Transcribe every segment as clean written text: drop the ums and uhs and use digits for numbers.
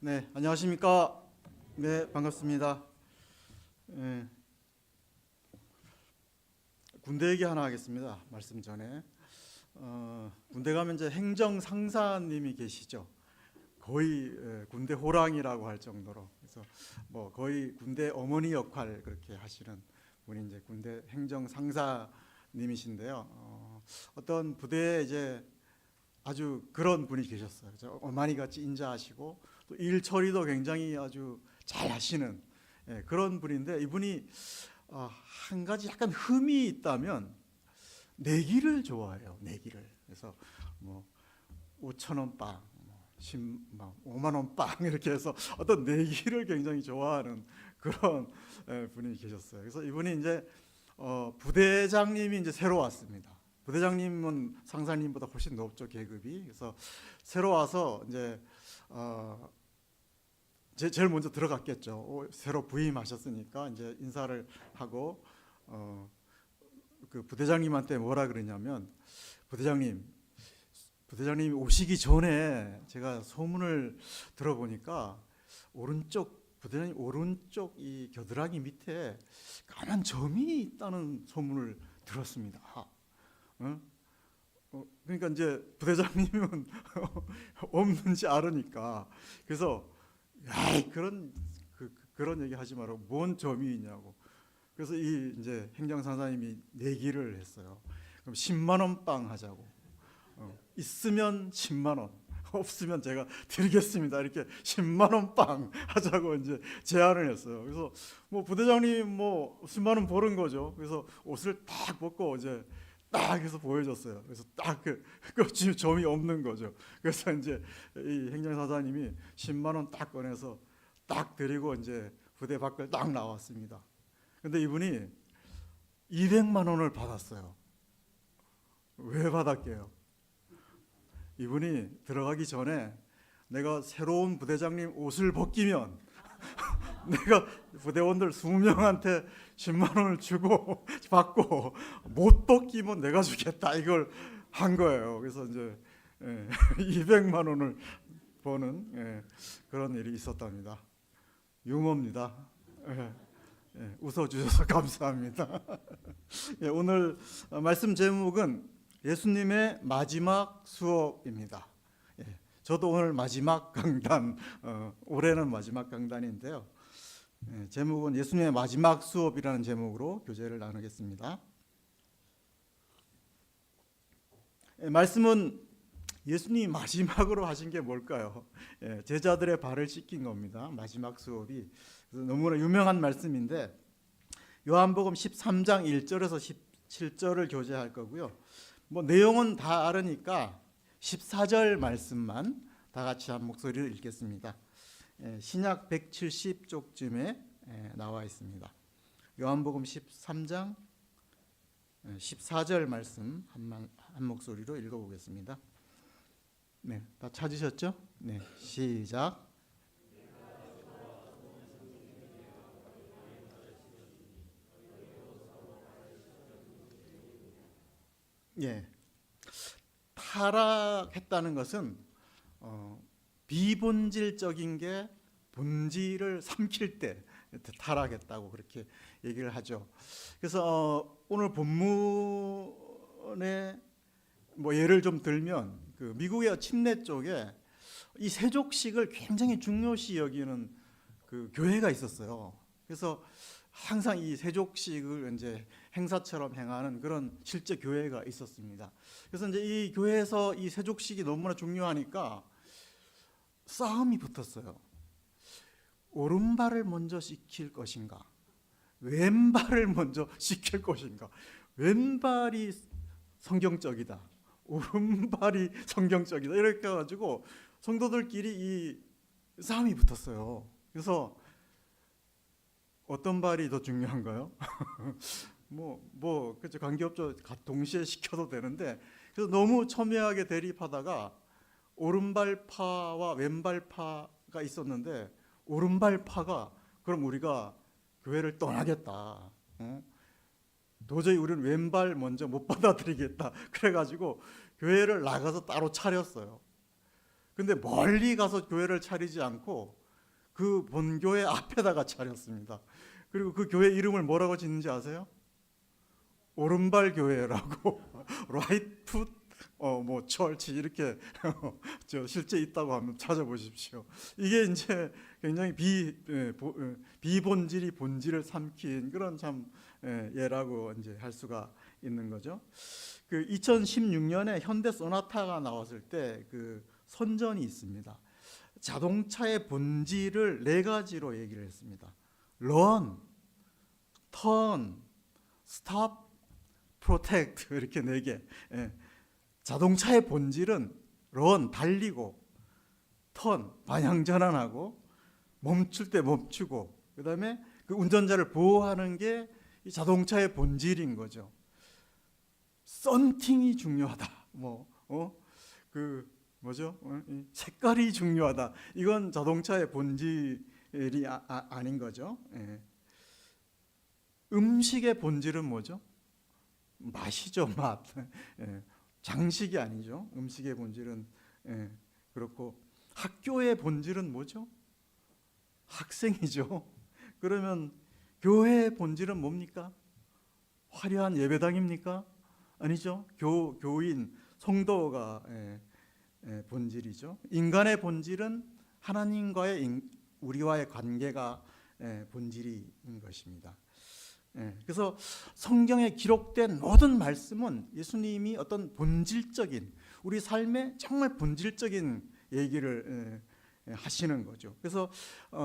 네, 안녕하십니까? 네, 반갑습니다. 예, 군대 얘기 하나 하겠습니다. 말씀 전에 군대 가면 이제 행정 상사님이 계시죠. 거의 군대 호랑이라고 할 정도로 그래서 뭐 거의 군대 어머니 역할 그렇게 하시는 분이 이제 군대 행정 상사님이신데요. 어떤 부대에 이제 아주 그런 분이 계셨어요. 어머니 같이 인자하시고 또 일 처리도 굉장히 아주 잘 하시는 그런 분인데 이분이 한 가지 약간 흠이 있다면 내기를 좋아해요. 내기를. 그래서 뭐 5천 원 빵, 5만 원 빵 이렇게 해서 어떤 내기를 굉장히 좋아하는 그런 분이 계셨어요. 그래서 이분이 이제 부대장님이 이제 새로 왔습니다. 부대장님은 상사님보다 훨씬 높죠, 계급이. 그래서 새로 와서 이제 제일 먼저 들어갔겠죠. 새로 부임하셨으니까 이제 인사를 하고 그 부대장님한테 뭐라 그러냐면 부대장님이 오시기 전에 제가 소문을 들어보니까 부대장님 오른쪽 이 겨드랑이 밑에 까만 점이 있다는 소문을 들었습니다. 그러니까 이제 부대장님은 없는지 알으니까 그래서 그런 얘기 하지 말고 뭔 점이 있냐고. 그래서 이 이제 행정상사님이 내기를 했어요. 그럼 10만 원 빵 하자고. 있으면 10만 원, 없으면 제가 드리겠습니다. 이렇게 10만 원 빵 하자고 이제 제안을 했어요. 그래서 뭐 부대장님 뭐 10만 원 버는 거죠. 그래서 옷을 딱 벗고 이제 딱 해서 보여줬어요. 그래서 딱 그 점이 없는 거죠. 그래서 이제 이 행정사장님이 10만 원 딱 꺼내서 딱 드리고 이제 부대 밖을 딱 나왔습니다. 근데 이분이 200만 원을 받았어요. 왜 받았게요? 이분이 들어가기 전에 내가 새로운 부대장님 옷을 벗기면 내가 부대원들 20명한테 10만 원을 주고 받고 못 벗기면 내가 주겠다 이걸 한 거예요. 그래서 이제 200만 원을 버는 그런 일이 있었답니다. 유머입니다. 웃어주셔서 감사합니다. 오늘 말씀 제목은 예수님의 마지막 수업입니다. 저도 오늘 마지막 강단, 올해는 마지막 강단인데요. 제목은 예수님의 마지막 수업이라는 제목으로 교제를 나누겠습니다. 말씀은 예수님이 마지막으로 하신 게 뭘까요? 제자들의 발을 씻긴 겁니다. 마지막 수업이. 그래서 너무나 유명한 말씀인데 요한복음 13장 1절에서 17절을 교제할 거고요. 뭐 내용은 다 알으니까 14절 말씀만 다 같이 한 목소리로 읽겠습니다. 신약 170쪽쯤에 나와 있습니다. 요한복음 13장 14절 말씀 한 목소리로 읽어보겠습니다. 네, 다 찾으셨죠? 네, 시작. 예, 타락했다는 것은 비본질적인 게 본질을 삼킬 때 타락했다고 그렇게 얘기를 하죠. 그래서 오늘 본문에 뭐 예를 좀 들면 그 미국의 침례 쪽에 이 세족식을 굉장히 중요시 여기는 그 교회가 있었어요. 그래서 항상 이 세족식을 이제 행사처럼 행하는 그런 실제 교회가 있었습니다. 그래서 이제 이 교회에서 이 세족식이 너무나 중요하니까 싸움이 붙었어요. 오른발을 먼저 씻길 것인가, 왼발을 먼저 씻길 것인가. 왼발이 성경적이다, 오른발이 성경적이다 이렇게 해가지고 성도들끼리 이 싸움이 붙었어요. 그래서 어떤 발이 더 중요한가요? 그렇죠. 관계없죠. 동시에 시켜도 되는데 그래서 너무 첨예하게 대립하다가 오른발파와 왼발파가 있었는데 오른발파가 그럼 우리가 교회를 떠나겠다. 도저히 우리는 왼발 먼저 못 받아들이겠다. 그래가지고 교회를 나가서 따로 차렸어요. 근데 멀리 가서 교회를 차리지 않고 그 본교회 앞에다가 차렸습니다. 그리고 그 교회 이름을 뭐라고 짓는지 아세요? 오른발 교회라고 right foot 뭐 철치 이렇게 저 실제 있다고 한번 찾아보십시오. 이게 이제 굉장히 비본질이 본질을 삼킨 그런 참 예라고 이제 할 수가 있는 거죠. 그 2016년에 현대 소나타가 나왔을 때 그 선전이 있습니다. 자동차의 본질을 네 가지로 얘기를 했습니다. Run, Turn, Stop, Protect 이렇게 네 개. 자동차의 본질은 run, 달리고, turn, 방향 전환하고, 멈출 때 멈추고, 그 다음에 그 운전자를 보호하는 게 이 자동차의 본질인 거죠. 썬팅이 중요하다. 색깔이 중요하다. 이건 자동차의 본질이 아닌 거죠. 음식의 본질은 뭐죠? 맛이죠, 맛. 장식이 아니죠. 음식의 본질은 그렇고 학교의 본질은 뭐죠? 학생이죠. 그러면 교회의 본질은 뭡니까? 화려한 예배당입니까? 아니죠. 교인, 성도가 본질이죠. 인간의 본질은 하나님과의 우리와의 관계가 본질인 것입니다. 그래서 성경에 기록된 모든 말씀은 예수님이 어떤 본질적인 우리 삶의 정말 본질적인 얘기를 하시는 거죠. 그래서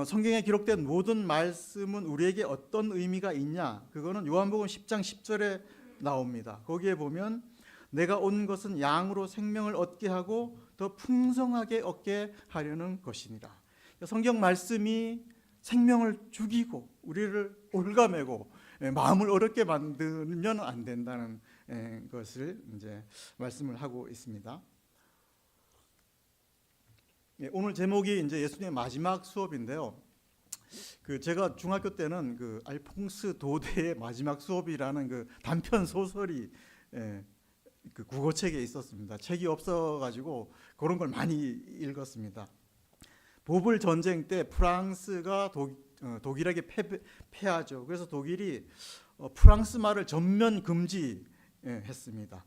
성경에 기록된 모든 말씀은 우리에게 어떤 의미가 있냐? 그거는 요한복음 10장 10절에 나옵니다. 거기에 보면 내가 온 것은 양으로 생명을 얻게 하고 더 풍성하게 얻게 하려는 것이니라. 성경 말씀이 생명을 죽이고 우리를 올가매고 마음을 어렵게 만들면 안 된다는 것을 이제 말씀을 하고 있습니다. 오늘 제목이 이제 예수님의 마지막 수업인데요. 제가 중학교 때는 그 알퐁스 도데의 마지막 수업이라는 그 단편 소설이 그 국어책에 있었습니다. 책이 없어가지고 그런 걸 많이 읽었습니다. 보불 전쟁 때 프랑스가 독일에게 패하죠. 그래서 독일이 프랑스 말을 전면 금지했습니다.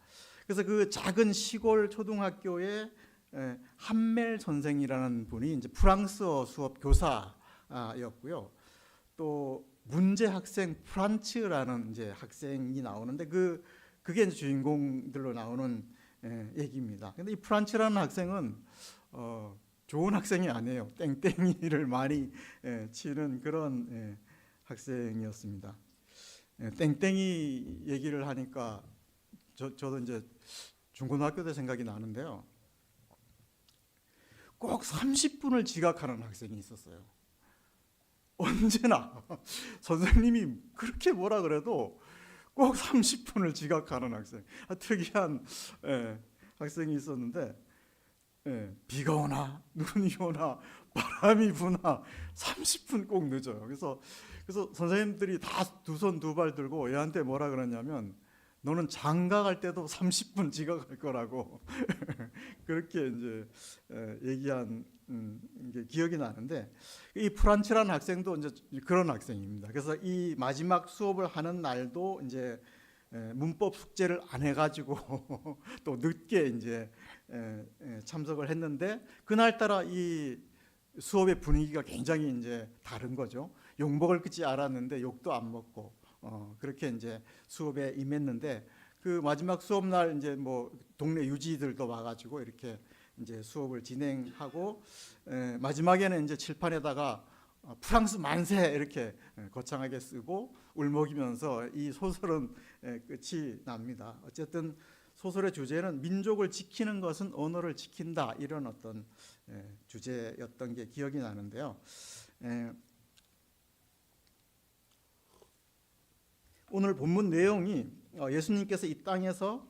그래서 그 작은 시골 초등학교에 함멜 선생이라는 분이 이제 프랑스어 수업 교사였고요. 또 문제 학생 프란츠라는 이제 학생이 나오는데 그게 이제 주인공들로 나오는 얘기입니다. 근데 이 프란츠라는 학생은 좋은 학생이 아니에요. 땡땡이를 많이 치는 그런 학생이었습니다. 땡땡이 얘기를 하니까 저도 이제 중고등학교 때 생각이 나는데요. 꼭 30분을 지각하는 학생이 있었어요. 언제나 선생님이 그렇게 뭐라 그래도 꼭 30분을 지각하는 학생. 특이한 학생이 있었는데 비가 오나 눈이 오나 바람이 부나 30분 꼭 늦어요. 그래서 선생님들이 다 두 손 두 발 들고 얘한테 뭐라 그러냐면 너는 장가 갈 때도 30분 지각할 거라고 그렇게 이제 얘기한 게 기억이 나는데 이 프란츠라는 학생도 이제 그런 학생입니다. 그래서 이 마지막 수업을 하는 날도 이제 문법 숙제를 안 해가지고 또 늦게 이제 참석을 했는데 그날따라 이 수업의 분위기가 굉장히 이제 다른 거죠. 욕 먹을 끝이 알았는데 욕도 안 먹고 그렇게 이제 수업에 임했는데 그 마지막 수업 날 이제 뭐 동네 유지들도 와가지고 이렇게 이제 수업을 진행하고 마지막에는 이제 칠판에다가 프랑스 만세 이렇게 거창하게 쓰고 울먹이면서 이 소설은 끝이 납니다. 어쨌든 소설의 주제는 민족을 지키는 것은 언어를 지킨다 이런 어떤 주제였던 게 기억이 나는데요. 오늘 본문 내용이 예수님께서 이 땅에서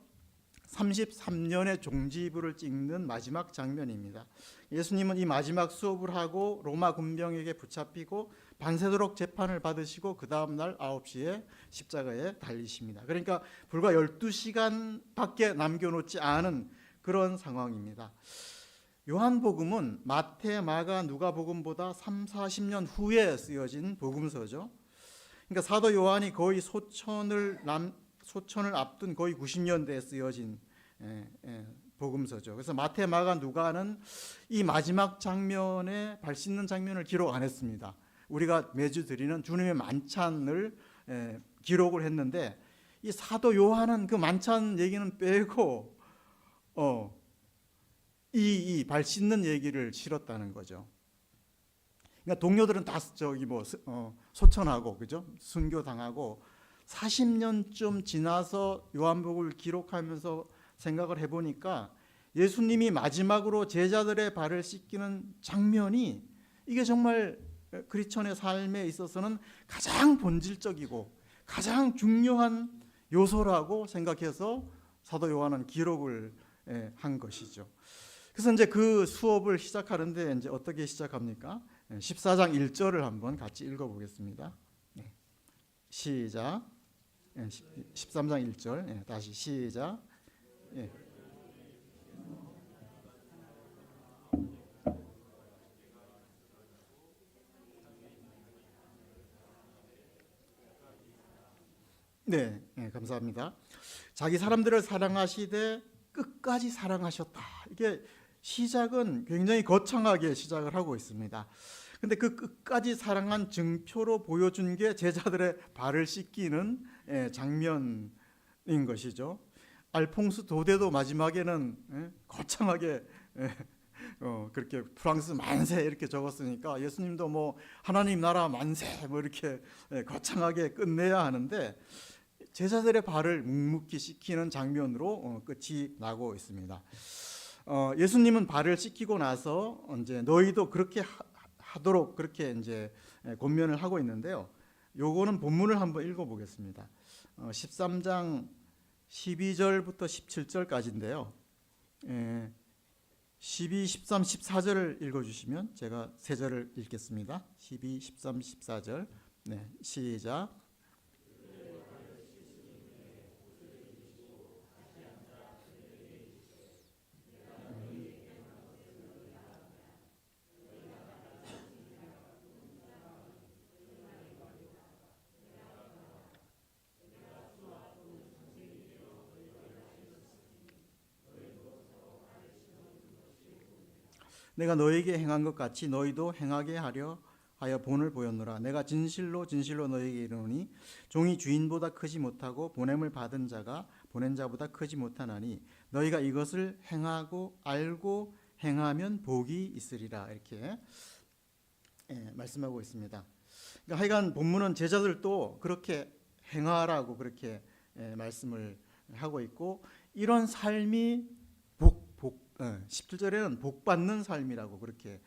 33년의 종지부를 찍는 마지막 장면입니다. 예수님은 이 마지막 수업을 하고 로마 군병에게 붙잡히고 밤새도록 재판을 받으시고 그 다음 날 9시에 십자가에 달리십니다. 그러니까 불과 12시간밖에 남겨놓지 않은 그런 상황입니다. 요한복음은 마태, 마가, 누가복음보다 3, 40년 후에 쓰여진 복음서죠. 그러니까 사도 요한이 거의 소천을 앞둔 거의 90년대에 쓰여진 복음서죠. 그래서 마태, 마가, 누가는 이 마지막 장면에 발 씻는 장면을 기록 안 했습니다. 우리가 매주 드리는 주님의 만찬을 기록을 했는데, 이 사도 요한은 그 만찬 얘기는 빼고 이 발 씻는 얘기를 실었다는 거죠. 그러니까 동료들은 다 소천하고, 그죠? 순교당하고 40년쯤 지나서 요한복음을 기록하면서 생각을 해보니까 예수님이 마지막으로 제자들의 발을 씻기는 장면이 이게 정말 크리스천의 삶에 있어서는 가장 본질적이고 가장 중요한 요소라고 생각해서 사도 요한은 기록을 한 것이죠. 그래서 이제 그 수업을 시작하는데 이제 어떻게 시작합니까? 14장 1절을 한번 같이 읽어보겠습니다. 시작. 13장 1절 다시 시작. 네, 감사합니다. 자기 사람들을 사랑하시되 끝까지 사랑하셨다. 이게 시작은 굉장히 거창하게 시작을 하고 있습니다. 근데 그 끝까지 사랑한 증표로 보여준 게 제자들의 발을 씻기는 장면인 것이죠. 알퐁스 도데도 마지막에는 거창하게 그렇게 프랑스 만세 이렇게 적었으니까 예수님도 뭐 하나님 나라 만세 뭐 이렇게 거창하게 끝내야 하는데 제자들의 발을 묵묵히 씻기는 장면으로 끝이 나고 있습니다. 예수님은 발을 씻기고 나서 이제 너희도 그렇게 하도록 그렇게 이제 권면을 하고 있는데요. 요거는 본문을 한번 읽어보겠습니다. 13장 12절부터 17절까지인데요. 12, 13, 14절을 읽어주시면 제가 세 절을 읽겠습니다. 12, 13, 14절. 네, 시작. 내가 너에게 행한 것 같이 너희도 행하게 하려 하여 본을 보였노라. 내가 진실로 진실로 너에게 이르노니 종이 주인보다 크지 못하고 보냄을 받은 자가 보낸 자보다 크지 못하나니 너희가 이것을 행하고 알고 행하면 복이 있으리라. 이렇게 말씀하고 있습니다. 그러니까 하여간 본문은 제자들도 그렇게 행하라고 그렇게 말씀을 하고 있고, 이런 삶이 17절에는 복받는 삶이라고 그렇게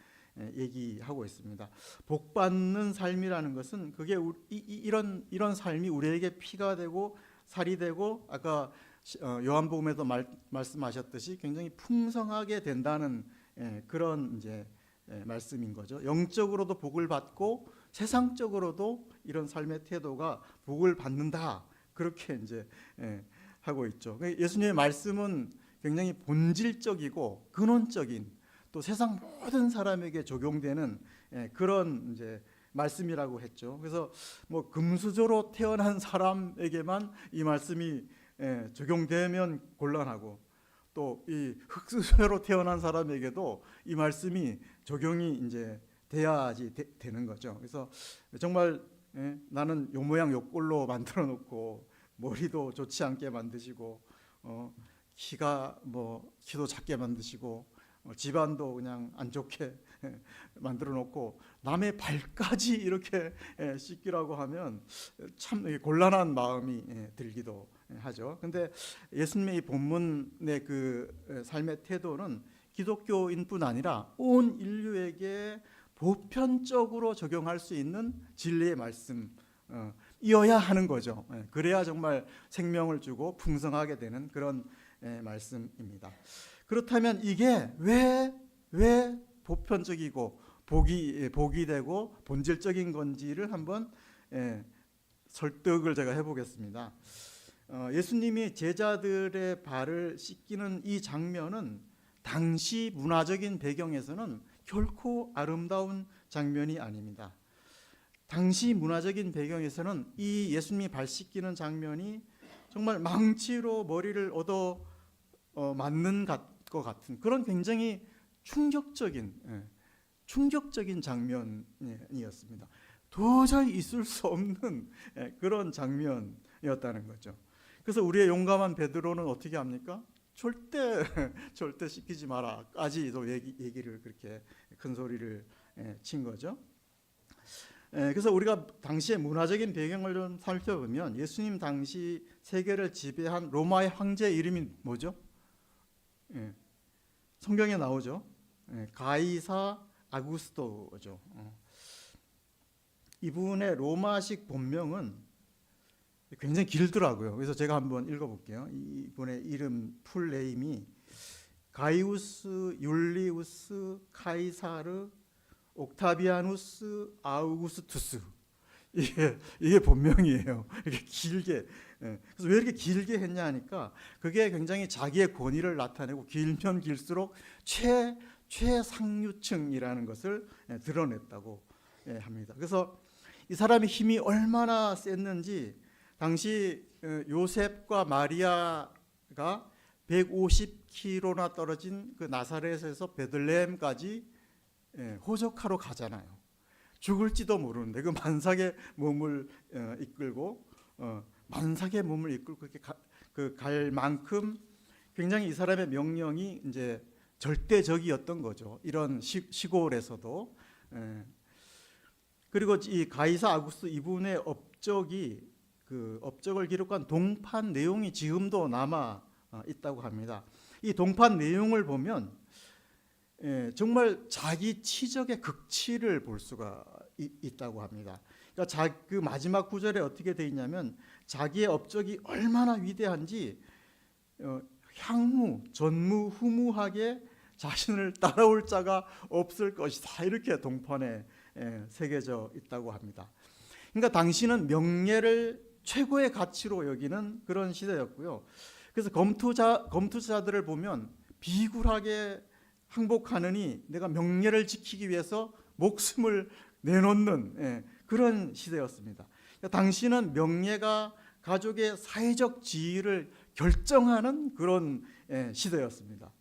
얘기하고 있습니다. 복받는 삶이라는 것은 그게 이런 삶이 우리에게 피가 되고 살이 되고, 아까 요한복음에도 말씀하셨듯이 굉장히 풍성하게 된다는 그런 이제 말씀인 거죠. 영적으로도 복을 받고 세상적으로도 이런 삶의 태도가 복을 받는다, 그렇게 이제 하고 있죠. 예수님의 말씀은 굉장히 본질적이고 근원적인, 또 세상 모든 사람에게 적용되는 그런 이제 말씀이라고 했죠. 그래서 뭐 금수저로 태어난 사람에게만 이 말씀이 적용되면 곤란하고, 또 이 흙수저로 태어난 사람에게도 이 말씀이 적용이 이제 돼야지 되는 거죠. 그래서 정말 나는 요 모양 요 꼴로 만들어 놓고 머리도 좋지 않게 만드시고 키도 작게 만드시고 집안도 그냥 안 좋게 만들어 놓고 남의 발까지 이렇게 씻기라고 하면 참 곤란한 마음이 들기도 하죠. 근데 예수님의 이 본문의 그 삶의 태도는 기독교인뿐 아니라 온 인류에게 보편적으로 적용할 수 있는 진리의 말씀이어야 하는 거죠. 그래야 정말 생명을 주고 풍성하게 되는 그런 말씀입니다. 그렇다면 이게 왜 보편적이고 복이 되고 본질적인 건지를 한번 설득을 제가 해보겠습니다. 예수님이 제자들의 발을 씻기는 이 장면은 당시 문화적인 배경에서는 결코 아름다운 장면이 아닙니다. 당시 문화적인 배경에서는 이 예수님이 발 씻기는 장면이 정말 망치로 머리를 얻어 맞는 것 같은 그런 굉장히 충격적인 장면이었습니다. 도저히 있을 수 없는 그런 장면이었다는 거죠. 그래서 우리의 용감한 베드로는 어떻게 합니까? 절대 씻기지 마라까지도 얘기를 그렇게 큰 소리를 친 거죠. 그래서 우리가 당시의 문화적인 배경을 좀 살펴보면 예수님 당시 세계를 지배한 로마의 황제 이름이 뭐죠? 성경에 나오죠. 가이사 아구스토죠. 이분의 로마식 본명은 굉장히 길더라고요. 그래서 제가 한번 읽어볼게요. 이분의 이름 풀네임이 가이우스 율리우스 카이사르 옥타비아누스 아우구스투스. 이게 본명이에요. 이렇게 길게. 그래서 왜 이렇게 길게 했냐 하니까 그게 굉장히 자기의 권위를 나타내고 길면 길수록 최상류층이라는 것을 드러냈다고 합니다. 그래서 이 사람의 힘이 얼마나 셌는지 당시 요셉과 마리아가 150km나 떨어진 그 나사렛에서 베들레헴까지 호적하러 가잖아요. 죽을지도 모르는데 그 만삭의 몸을 이끌고 그렇게 갈 만큼 굉장히 이 사람의 명령이 이제 절대적이었던 거죠. 이런 시골에서도. 그리고 이 가이사 아구스토 이분의 업적이 그 업적을 기록한 동판 내용이 지금도 남아 있다고 합니다. 이 동판 내용을 보면 정말 자기 치적의 극치를 볼 수가 있다고 합니다. 그러니까 그 마지막 구절에 어떻게 되어 있냐면 자기의 업적이 얼마나 위대한지 향후 전무후무하게 자신을 따라올 자가 없을 것이다, 이렇게 동판에 새겨져 있다고 합니다. 그러니까 당신은 명예를 최고의 가치로 여기는 그런 시대였고요. 그래서 검투자들을 보면 비굴하게 항복하느니 내가 명예를 지키기 위해서 목숨을 내놓는 그런 시대였습니다. 그러니까 당신은 명예가 가족의 사회적 지위를 결정하는 그런 시대였습니다.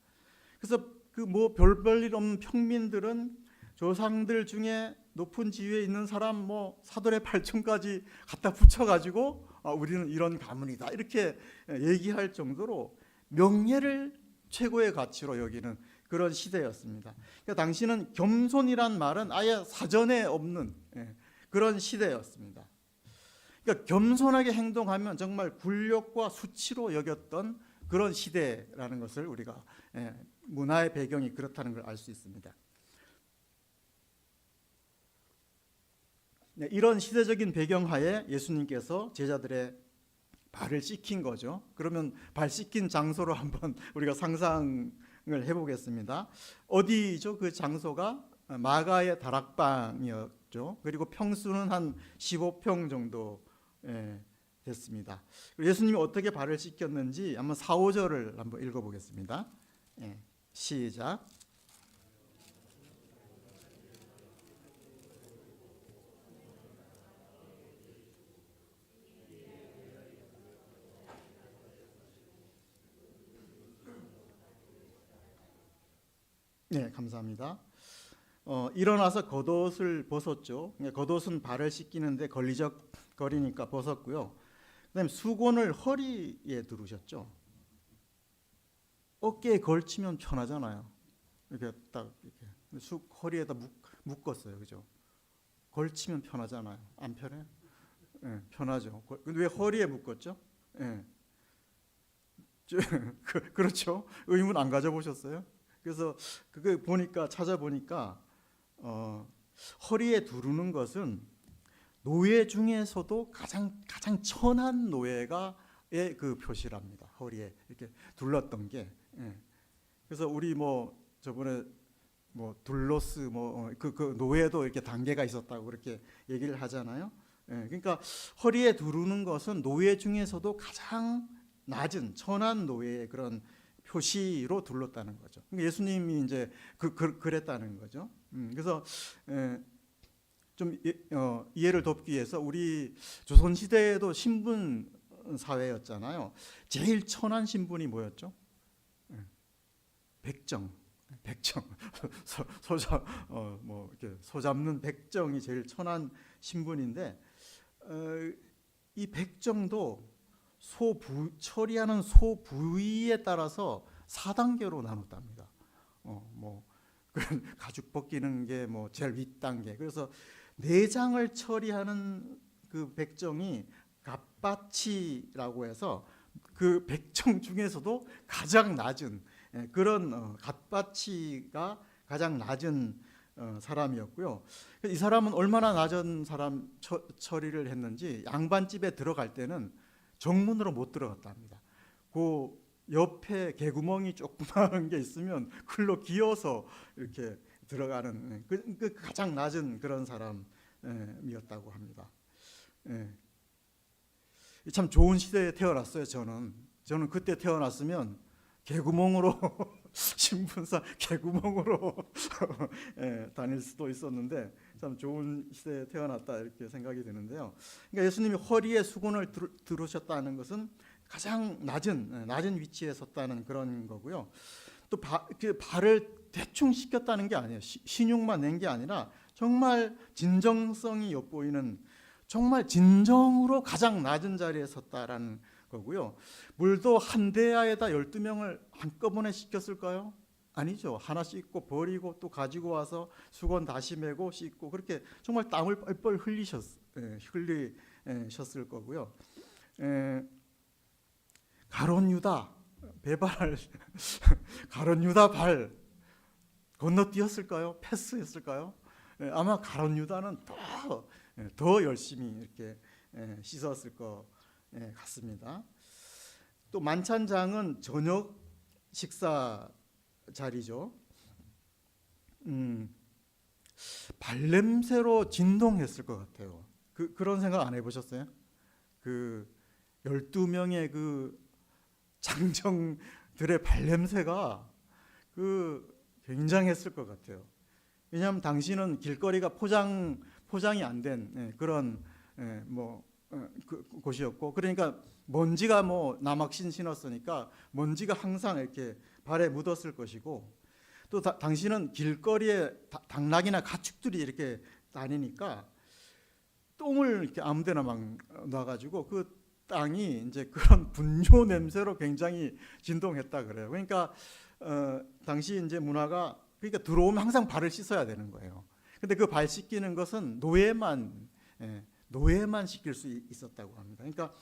그래서 그 뭐 별볼일 없는 평민들은 조상들 중에 높은 지위에 있는 사람 뭐 사돈의 발전까지 갖다 붙여가지고 우리는 이런 가문이다, 이렇게 얘기할 정도로 명예를 최고의 가치로 여기는 그런 시대였습니다. 그러니까 당시는 겸손이란 말은 아예 사전에 없는 그런 시대였습니다. 그러니까 겸손하게 행동하면 정말 굴욕과 수치로 여겼던 그런 시대라는 것을 우리가 문화의 배경이 그렇다는 걸 알 수 있습니다. 이런 시대적인 배경하에 예수님께서 제자들의 발을 씻긴 거죠. 그러면 발 씻긴 장소로 한번 우리가 상상을 해보겠습니다. 어디죠? 그 장소가 마가의 다락방이었죠. 그리고 평수는 한 15평 정도 됐습니다. 예수님이 어떻게 발을 씻겼는지 한번 4, 5절을 한번 읽어보겠습니다. 시작. 네, 감사합니다. 일어나서 겉옷을 벗었죠. 겉옷은 발을 씻기는데 걸리적거리니까 벗었고요. 그다음에 수건을 허리에 두르셨죠. 어깨에 걸치면 편하잖아요. 이렇게 딱 이렇게 허리에다 묶었어요, 그죠? 걸치면 편하잖아요. 안 편해요? 편하죠. 근데 왜 허리에 묶었죠? 그렇죠. 의문 안 가져보셨어요? 그래서 그거 찾아보니까 허리에 두르는 것은 노예 중에서도 가장 천한 노예가의 그 표시랍니다. 허리에 이렇게 둘렀던 게. 그래서 우리 뭐 저번에 뭐 둘로스 그 노예도 이렇게 단계가 있었다고 그렇게 얘기를 하잖아요. 그러니까 허리에 두르는 것은 노예 중에서도 가장 낮은 천한 노예의 그런 표시로 둘렀다는 거죠. 그러니까 예수님이 이제 그랬다는 거죠. 그래서 좀 이해를 돕기 위해서 우리 조선 시대에도 신분 사회였잖아요. 제일 천한 신분이 뭐였죠? 백정. 소 잡는 백정이 제일 천한 신분인데 이 백정도 처리하는 소 부위에 따라서 4단계로 나눴답니다. 가죽 벗기는 게 제일 윗단계. 그래서 내장을 처리하는 그 백정이 갓바치라고 해서 그 백정 중에서도 가장 낮은 그런 갓바치가 가장 낮은 사람이었고요. 이 사람은 얼마나 낮은 사람 처리를 했는지 양반집에 들어갈 때는 정문으로 못 들어갔답니다. 그 옆에 개구멍이 조그마한 게 있으면 글로 기어서 이렇게 들어가는 그 가장 낮은 그런 사람이었다고 합니다. 참 좋은 시대에 태어났어요. 저는 그때 태어났으면 개구멍으로 신분상 개구멍으로 다닐 수도 있었는데 참 좋은 시대에 태어났다 이렇게 생각이 드는데요. 그러니까 예수님이 허리에 수건을 두르셨다는 것은 가장 낮은 위치에 섰다는 그런 거고요. 또 발을 대충 씻겼다는 게 아니에요. 신용만 낸 게 아니라 정말 진정성이 엿보이는 정말 진정으로 가장 낮은 자리에 섰다라는 거고요. 물도 한 대야에다 12명을 한꺼번에 씻겼을까요? 아니죠. 하나 씻고 버리고 또 가지고 와서 수건 다시 메고 씻고 그렇게 정말 땀을 뻘뻘 흘리셨을 거고요. 가룟 유다 배발 가룟 유다 발 건너뛰었을까요? 패스했을까요? 아마 가룟 유다는 더 열심히 이렇게 씻었을 것 같습니다. 또 만찬장은 저녁 식사 자리죠. 발냄새로 진동했을 것 같아요. 그런 생각 안 해보셨어요? 그 12명의 그 장정들의 발냄새가 굉장했을 것 같아요. 왜냐하면 당시는 길거리가 포장이 안 된 그런 곳이었고, 그러니까 먼지가 남학신 신었으니까 먼지가 항상 이렇게 발에 묻었을 것이고, 또 당시는 길거리에 당나귀나 가축들이 이렇게 다니니까 똥을 이렇게 아무데나 막 놔가지고 그 땅이 이제 그런 분뇨 냄새로 굉장히 진동했다 그래요. 그러니까 당시 이제 문화가 그러니까 들어오면 항상 발을 씻어야 되는 거예요. 근데 그 발 씻기는 것은 노예만 씻길 수 있었다고 합니다. 그러니까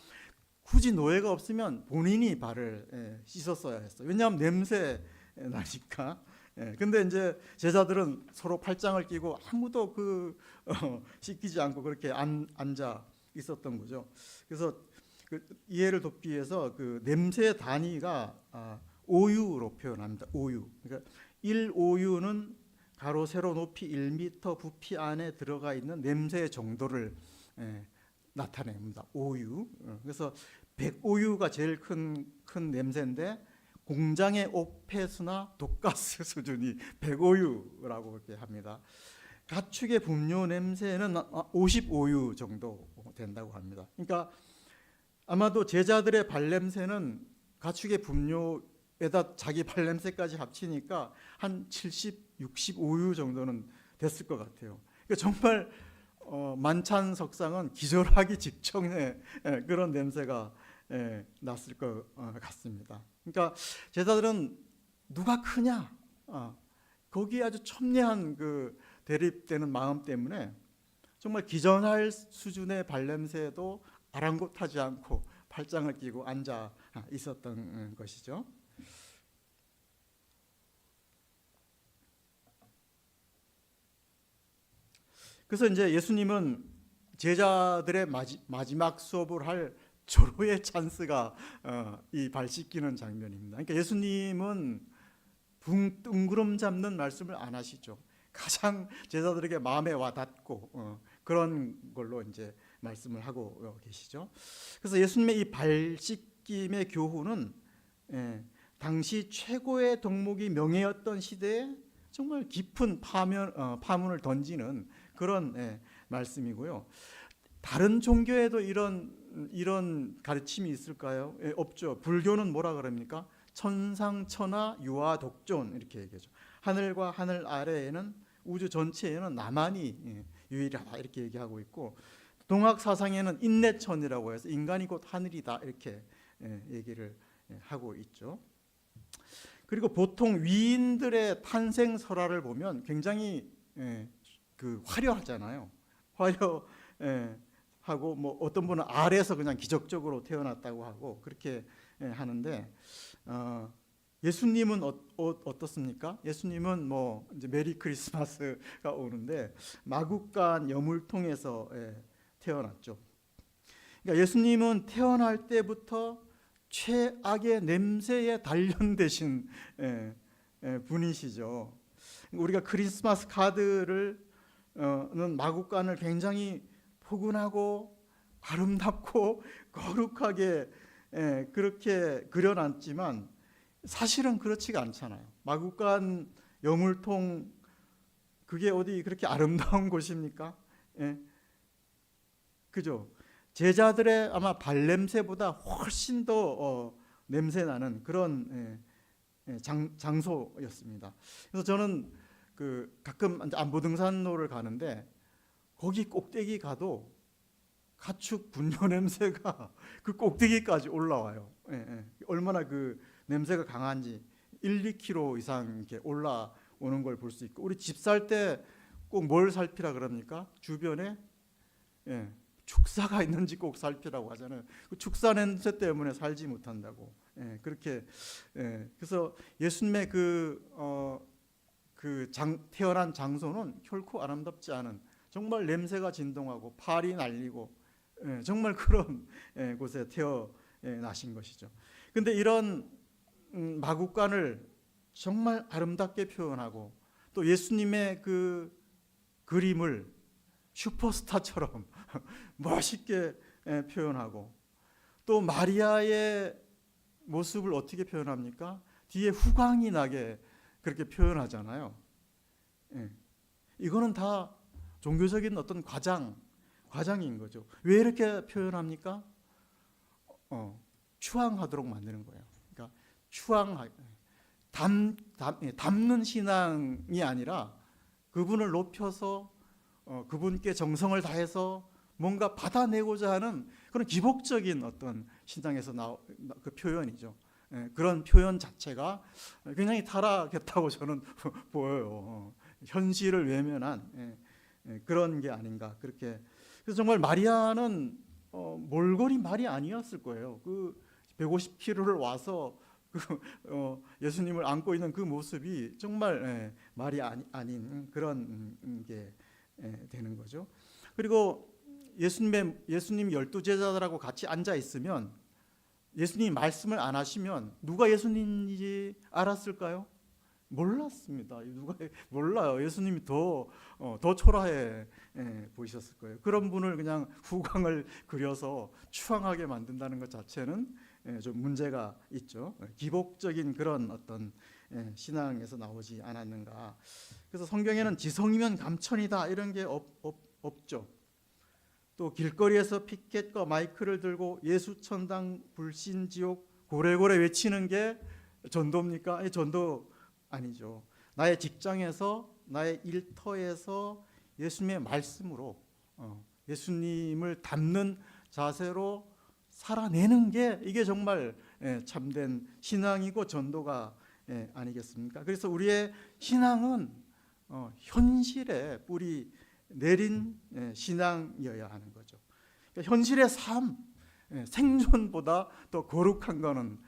굳이 노예가 없으면 본인이 발을 씻었어야 했어요. 왜냐하면 냄새 나니까. 근데 이제 제자들은 서로 팔짱을 끼고 아무도 씻기지 않고 그렇게 앉아 있었던 거죠. 그래서 이해를 돕기 위해서 그 냄새 단위가 오유로 표현합니다. 오유. 그러니까 1오유는 가로 세로 높이 1m 부피 안에 들어가 있는 냄새의 정도를 나타냅니다. 오유. 그래서 100오유가 제일 큰 냄새인데 공장의 옥폐수나 독가스 수준이 100오유라고 이렇게 합니다. 가축의 분뇨 냄새는 50오유 정도 된다고 합니다. 그러니까 아마도 제자들의 발냄새는 가축의 분뇨에다 자기 발냄새까지 합치니까 한 70, 65유 정도는 됐을 것 같아요. 그러니까 정말 만찬 석상은 기절하기 직전에 그런 냄새가 났을 것 같습니다. 그러니까 제자들은 누가 크냐 거기에 아주 첨예한 대립되는 마음 때문에 정말 기절할 수준의 발냄새도 아랑곳하지 않고 팔짱을 끼고 앉아 있었던 것이죠. 그래서 이제 예수님은 제자들의 마지막 수업을 할 절호의 찬스가 이 발 씻기는 장면입니다. 그러니까 예수님은 뜬구름 잡는 말씀을 안 하시죠. 가장 제자들에게 마음에 와닿고 그런 걸로 이제 말씀을 하고 계시죠. 그래서 예수님의 이 발 씻김의 교훈은 당시 최고의 덕목이 명예였던 시대에 정말 깊은 파문을 던지는 그런 말씀이고요. 다른 종교에도 이런 가르침이 있을까요? 없죠. 불교는 뭐라 그럽니까? 천상천하 유아독존 이렇게 얘기하죠. 하늘과 하늘 아래에는 우주 전체에는 나만이 유일하다 이렇게 얘기하고 있고, 동학 사상에는 인내천이라고 해서 인간이 곧 하늘이다 이렇게 얘기를 하고 있죠. 그리고 보통 위인들의 탄생 설화를 보면 굉장히 그 화려하잖아요. 화려하고 뭐 어떤 분은 알에서 그냥 기적적으로 태어났다고 하고 그렇게 하는데, 예수님은 어떻습니까? 예수님은 뭐 이제 메리 크리스마스가 오는데 마구간 여물통에서 태어났죠. 그러니까 예수님은 태어날 때부터 최악의 냄새에 단련되신 분이시죠. 우리가 크리스마스 카드를 는 마구간을 굉장히 포근하고 아름답고 거룩하게 그렇게 그려놨지만 사실은 그렇지가 않잖아요. 마구간 여물통 그게 어디 그렇게 아름다운 곳입니까? 그죠? 제자들의 아마 발냄새보다 훨씬 더 냄새 나는 그런 장소였습니다. 그래서 저는 가끔 안보등산로를 가는데 거기 꼭대기 가도 가축 분뇨 냄새가 그 꼭대기까지 올라와요. 얼마나 그 냄새가 강한지 1, 2km 이상 이렇게 올라오는 걸 볼 수 있고, 우리 집 살 때 꼭 뭘 살피라 그럽니까? 주변에 축사가 있는지 꼭 살피라고 하잖아요. 그 축사 냄새 때문에 살지 못한다고. 그렇게 그래서 예수님의 태어난 장소는 결코 아름답지 않은, 정말 냄새가 진동하고 팔이 날리고 정말 그런 곳에 태어나신 것이죠. 근데 이런 마구간을 정말 아름답게 표현하고 또 예수님의 그 그림을 슈퍼스타처럼 멋있게 표현하고, 또 마리아의 모습을 어떻게 표현합니까? 뒤에 후광이 나게 그렇게 표현하잖아요. 이거는 다 종교적인 어떤 과장인 거죠. 왜 이렇게 표현합니까? 추앙하도록 만드는 거예요. 그러니까 담는 신앙이 아니라 그분을 높여서 그분께 정성을 다해서 뭔가 받아내고자 하는 그런 기복적인 어떤 신앙에서 그 표현이죠. 그런 표현 자체가 굉장히 타락했다고 저는 보여요. 현실을 외면한 그런 게 아닌가 그렇게. 그래서 정말 마리아는 몰골이 말이 아니었을 거예요. 그 150km를 와서 예수님을 안고 있는 그 모습이 정말 말이 아닌 그런 게 되는 거죠. 그리고 예수님 12제자들하고 같이 앉아 있으면 예수님이 말씀을 안 하시면 누가 예수님인지 알았을까요? 몰랐습니다. 누가 몰라요. 예수님이 더 초라해 보이셨을 거예요. 그런 분을 그냥 후광을 그려서 추앙하게 만든다는 것 자체는 좀 문제가 있죠. 기복적인 그런 어떤 신앙에서 나오지 않았는가. 그래서 성경에는 지성이면 감천이다 이런 게 없죠. 또 길거리에서 피켓과 마이크를 들고 예수 천당 불신 지옥 고래고래 외치는 게 전도입니까? 전도 아니죠. 나의 직장에서, 나의 일터에서 예수님의 말씀으로 예수님을 담는 자세로 살아내는 게 이게 정말 참된 신앙이고 전도가 아니겠습니까? 그래서 우리의 신앙은 현실에 뿌리 내린 신앙이어야 하는 거죠. 그러니까 현실의 삶, 생존보다 더 거룩한 것은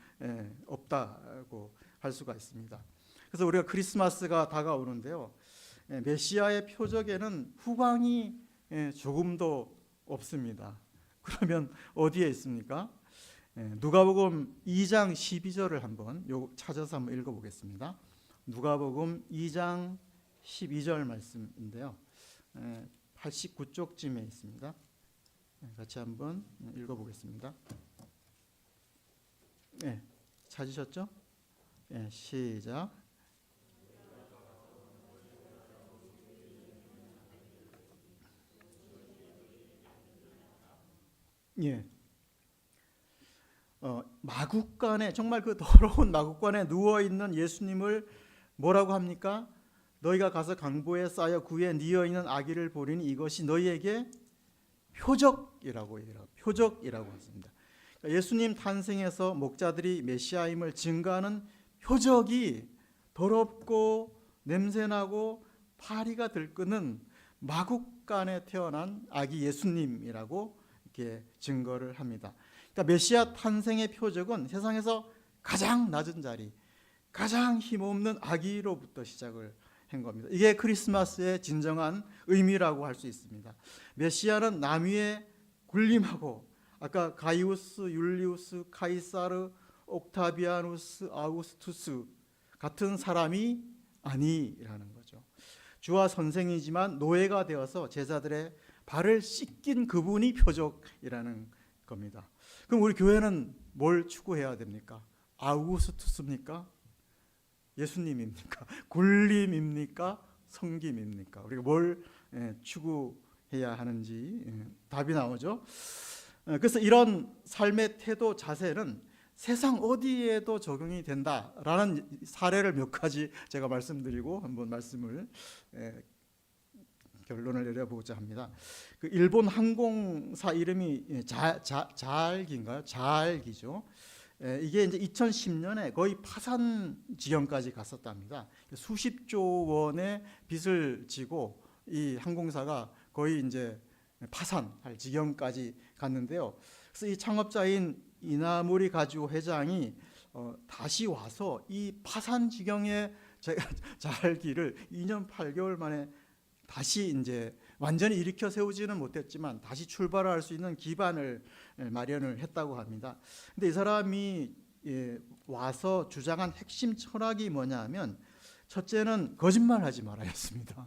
없다고 할 수가 있습니다. 그래서 우리가 크리스마스가 다가오는데요, 메시아의 표적에는 후광이 조금도 없습니다. 그러면 어디에 있습니까? 누가복음 2장 12절을 한번 찾아서 한번 읽어보겠습니다. 누가복음 2장 12절 말씀인데요, 89쪽쯤에 있습니다. 같이 한번 읽어보겠습니다. 찾으셨죠? 시작. 예. 마국간에, 정말 그 더러운 마국간에 누워 있는 예수님을 뭐라고 합니까? 너희가 가서 강보에 쌓여 구에 뉘어 있는 아기를 보리니 이것이 너희에게 표적이라고 얘기해요. 표적이라고 했습니다. 그러니까 예수님 탄생에서 목자들이 메시아임을 증거하는 표적이 더럽고 냄새나고 파리가 들끓는 마국간에 태어난 아기 예수님이라고 이렇게 증거를 합니다. 그러니까 메시아 탄생의 표적은 세상에서 가장 낮은 자리, 가장 힘없는 아기로부터 시작을 한 겁니다. 이게 크리스마스의 진정한 의미라고 할 수 있습니다. 메시아는 나무에 군림하고, 아까 가이우스, 율리우스, 카이사르, 옥타비아누스, 아우구스투스 같은 사람이 아니라는 거죠. 주와 선생이지만 노예가 되어서 제자들의 발을 씻긴 그분이 표적이라는 겁니다. 그럼 우리 교회는 뭘 추구해야 됩니까? 아우구스투스입니까? 예수님입니까? 굴림입니까? 성김입니까? 우리가 뭘 추구해야 하는지 답이 나오죠. 그래서 이런 삶의 태도, 자세는 세상 어디에도 적용이 된다라는 사례를 몇 가지 제가 말씀드리고 한번 말씀을 결론을 내려보고자 합니다. 그 일본 항공사 이름이 자알기인가요? 자알기죠. 이게 이제 2010년에 거의 파산 지경까지 갔었답니다. 수십조 원의 빚을 지고 이 항공사가 거의 이제 파산할 지경까지 갔는데요. 그래서 이 창업자인 이나무리 가지오 회장이 다시 와서 이 파산 지경의 자알기를 2년 8개월 만에 다시 이제 완전히 일으켜 세우지는 못했지만 다시 출발할 수 있는 기반을 마련을 했다고 합니다. 근데 이 사람이 와서 주장한 핵심 철학이 뭐냐면, 첫째는 거짓말하지 말아였습니다.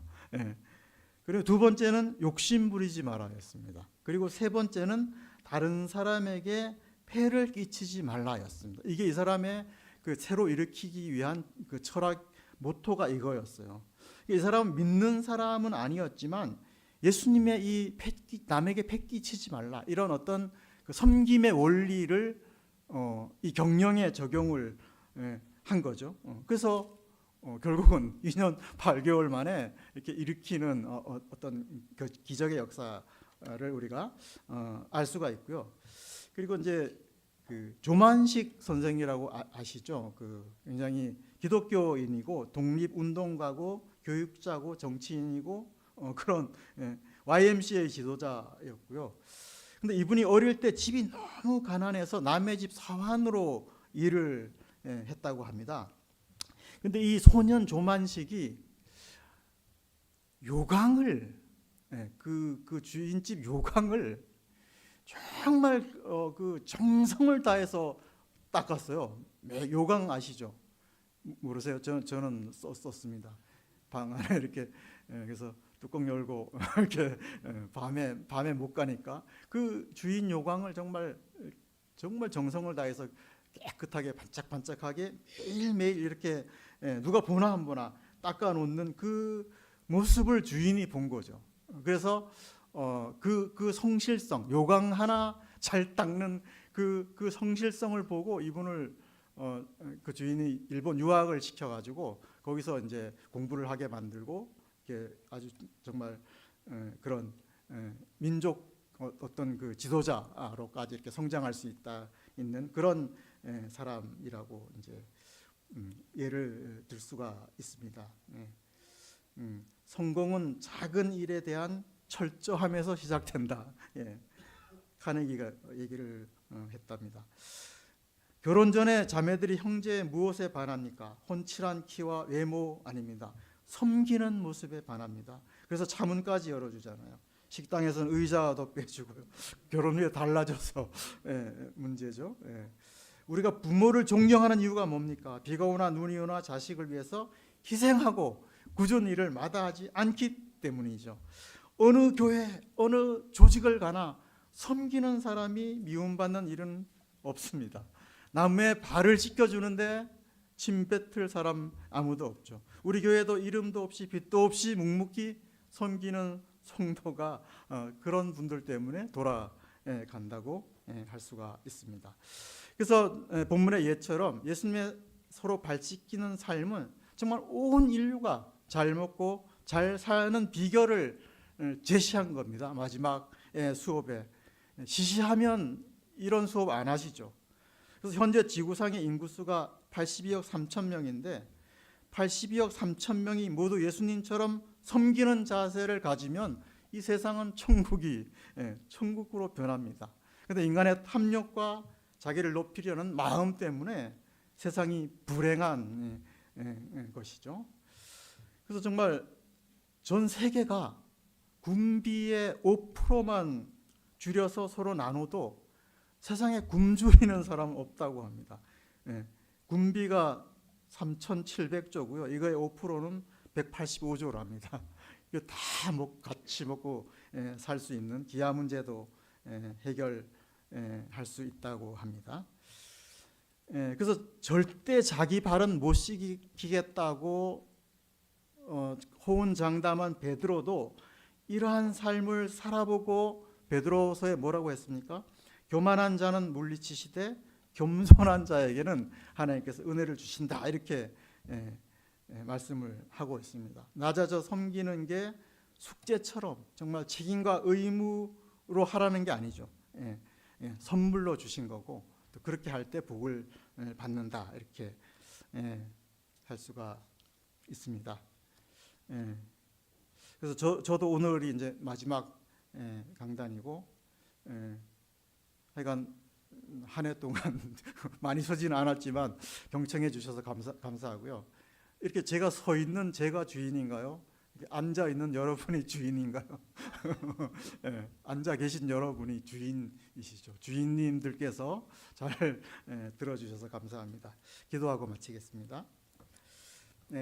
그리고 두 번째는 욕심 부리지 말아였습니다. 그리고 세 번째는 다른 사람에게 폐를 끼치지 말라였습니다. 이게 이 사람의 그 새로 일으키기 위한 그 철학 모토가 이거였어요. 이 사람은 믿는 사람은 아니었지만 예수님의 이 남에게 폐 끼치지 말라, 이런 어떤 그 섬김의 원리를 이 경영에 적용을 한 거죠. 그래서 결국은 2년 8개월 만에 이렇게 일으키는 어떤 그 기적의 역사를 우리가 알 수가 있고요. 그리고 이제 그 조만식 선생이라고 아시죠? 그 굉장히 기독교인이고 독립운동가고 교육자고 정치인이고 그런 YMCA 지도자였고요. 근데 이분이 어릴 때 집이 너무 가난해서 남의 집 사환으로 일을 했다고 합니다. 근데 이 소년 조만식이 요강을, 그 주인집 요강을 정말 그 정성을 다해서 닦았어요. 요강 아시죠? 모르세요? 저는 썼습니다. 방 안에 이렇게 그래서 뚜껑 열고 이렇게 밤에 못 가니까 그 주인 요강을 정말 정성을 다해서 깨끗하게 반짝반짝하게 매일매일 이렇게 누가 보나 안 보나 닦아 놓는 그 모습을 주인이 본 거죠. 그래서 그 성실성, 요강 하나 잘 닦는 그 성실성을 보고 이분을 그 주인이 일본 유학을 시켜가지고 거기서 이제 공부를 하게 만들고, 이렇게 아주 정말 그런 민족 어떤 그 지도자로까지 이렇게 성장할 수 있는 그런 사람이라고 이제 예를 들 수가 있습니다. 성공은 작은 일에 대한 철저함에서 시작된다. 카네기가 얘기를 했답니다. 결혼 전에 자매들이 형제의 무엇에 반합니까? 훤칠한 키와 외모 아닙니다. 섬기는 모습에 반합니다. 그래서 차문까지 열어주잖아요. 식당에서는 의자도 빼주고요. 결혼 후에 달라져서 문제죠. 우리가 부모를 존경하는 이유가 뭡니까? 비가 오나 눈이 오나 자식을 위해서 희생하고 굳은 일을 마다하지 않기 때문이죠. 어느 교회, 어느 조직을 가나 섬기는 사람이 미움받는 일은 없습니다. 남의 발을 씻겨주는데 침 뱉을 사람 아무도 없죠. 우리 교회도 이름도 없이 빛도 없이 묵묵히 섬기는 성도가 그런 분들 때문에 돌아간다고 할 수가 있습니다. 그래서 본문의 예처럼 예수님의 서로 발씻기는 삶은 정말 온 인류가 잘 먹고 잘 사는 비결을 제시한 겁니다. 마지막 수업에 시시하면 이런 수업 안 하시죠. 그래서 현재 지구상의 인구수가 82억 3천 명인데 82억 3천 명이 모두 예수님처럼 섬기는 자세를 가지면 이 세상은 천국으로 변합니다. 그런데 인간의 탐욕과 자기를 높이려는 마음 때문에 세상이 불행한 것이죠. 그래서 정말 전 세계가 군비의 5%만 줄여서 서로 나눠도 세상에 굶주리는 사람 없다고 합니다. 군비가 3,700조고요. 이거의 5%는 185조로 합니다. 이거 다 같이 먹고 살 수 있는 기아 문제도 해결할 수 있다고 합니다. 그래서 절대 자기 발은 못 시키겠다고 호언장담한 베드로도 이러한 삶을 살아보고 베드로서에 뭐라고 했습니까? 교만한 자는 물리치시되 겸손한 자에게는 하나님께서 은혜를 주신다, 이렇게 말씀을 하고 있습니다. 낮아져 섬기는 게 숙제처럼 정말 책임과 의무로 하라는 게 아니죠. 선물로 주신 거고 또 그렇게 할 때 복을 받는다, 이렇게 할 수가 있습니다. 그래서 저도 오늘이 이제 마지막 강단이고, 하여간 한 해 동안 많이 서지는 않았지만 경청해 주셔서 감사하고요. 이렇게 제가 서 있는 제가 주인인가요? 앉아 있는 여러분이 주인인가요? 앉아 계신 여러분이 주인이시죠. 주인님들께서 잘 들어주셔서 감사합니다. 기도하고 마치겠습니다.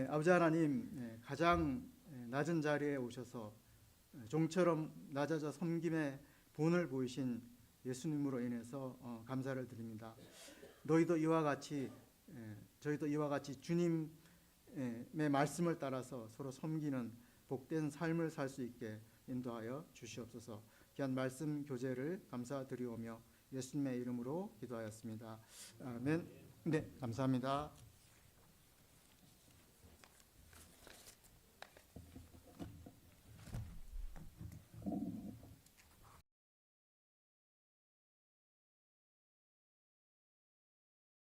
아버지 하나님, 가장 낮은 자리에 오셔서 종처럼 낮아져 섬김의 본을 보이신 예수님으로 인해서 감사를 드립니다. 저희도 이와 같이 주님의 말씀을 따라서 서로 섬기는 복된 삶을 살 수 있게 인도하여 주시옵소서. 귀한 말씀 교제를 감사드리오며 예수님의 이름으로 기도하였습니다. 아멘. 네, 감사합니다.